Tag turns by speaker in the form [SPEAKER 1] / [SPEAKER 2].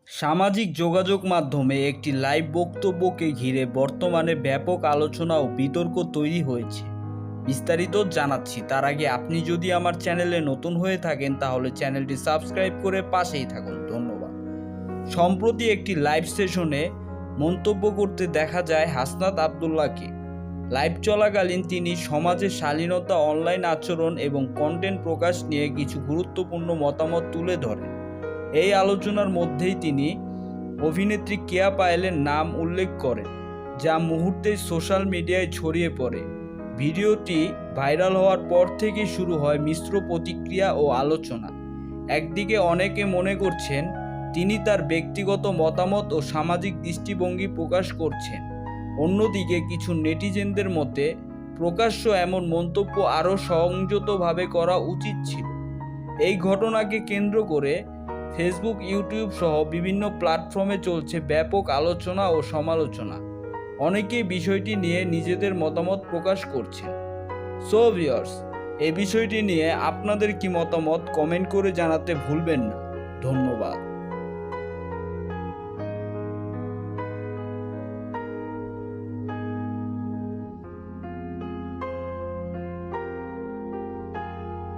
[SPEAKER 1] সামাজিক যোগাযোগ মাধ্যমে একটি লাইভ বক্তব্যকে ঘিরে বর্তমানে ব্যাপক আলোচনা ও বিতর্ক তৈরি হয়েছে। বিস্তারিত জানাচ্ছি তার আগে আপনি যদি আমার চ্যানেলে নতুন হয়ে থাকেন তাহলে চ্যানেলটি সাবস্ক্রাইব করে পাশেই থাকুন। ধন্যবাদ। সম্প্রতি একটি লাইভ সেশনে মন্তব্য করতে দেখা যায় হাসনাত আবদুল্লাহকে। লাইভ চলাকালীন তিনি সমাজে শালীনতা, অনলাইন আচরণ এবং কন্টেন্ট প্রকাশ নিয়ে কিছু গুরুত্বপূর্ণ মতামত তুলে ধরেন। এই আলোচনার মধ্যেই তিনি অভিনেত্রী কেয়া পায়েলের নাম উল্লেখ করেন, যা মুহূর্তেই সোশ্যাল মিডিয়ায় ছড়িয়ে পড়ে। ভিডিওটি ভাইরাল হওয়ার পর থেকেই শুরু হয় মিশ্র প্রতিক্রিয়া ও আলোচনা। একদিকে অনেকে মনে করছেন তিনি তার ব্যক্তিগত মতামত ও সামাজিক দৃষ্টিভঙ্গি প্রকাশ করছেন, অন্যদিকে কিছু নেটিজেনদের মতে প্রকাশ্য এমন মন্তব্য আরও সংযতভাবে করা উচিত ছিল। এই ঘটনাকে কেন্দ্র করে ফেসবুক, ইউটিউব সহ বিভিন্ন প্ল্যাটফর্মে চলছে ব্যাপক আলোচনা ও সমালোচনা। অনেকেই বিষয়টি নিয়ে নিজেদের মতামত প্রকাশ করছেন। সো ভিউয়ার্স, এই বিষয়টি নিয়ে আপনাদের কি মতামত কমেন্ট করে জানাতে ভুলবেন না। ধন্যবাদ।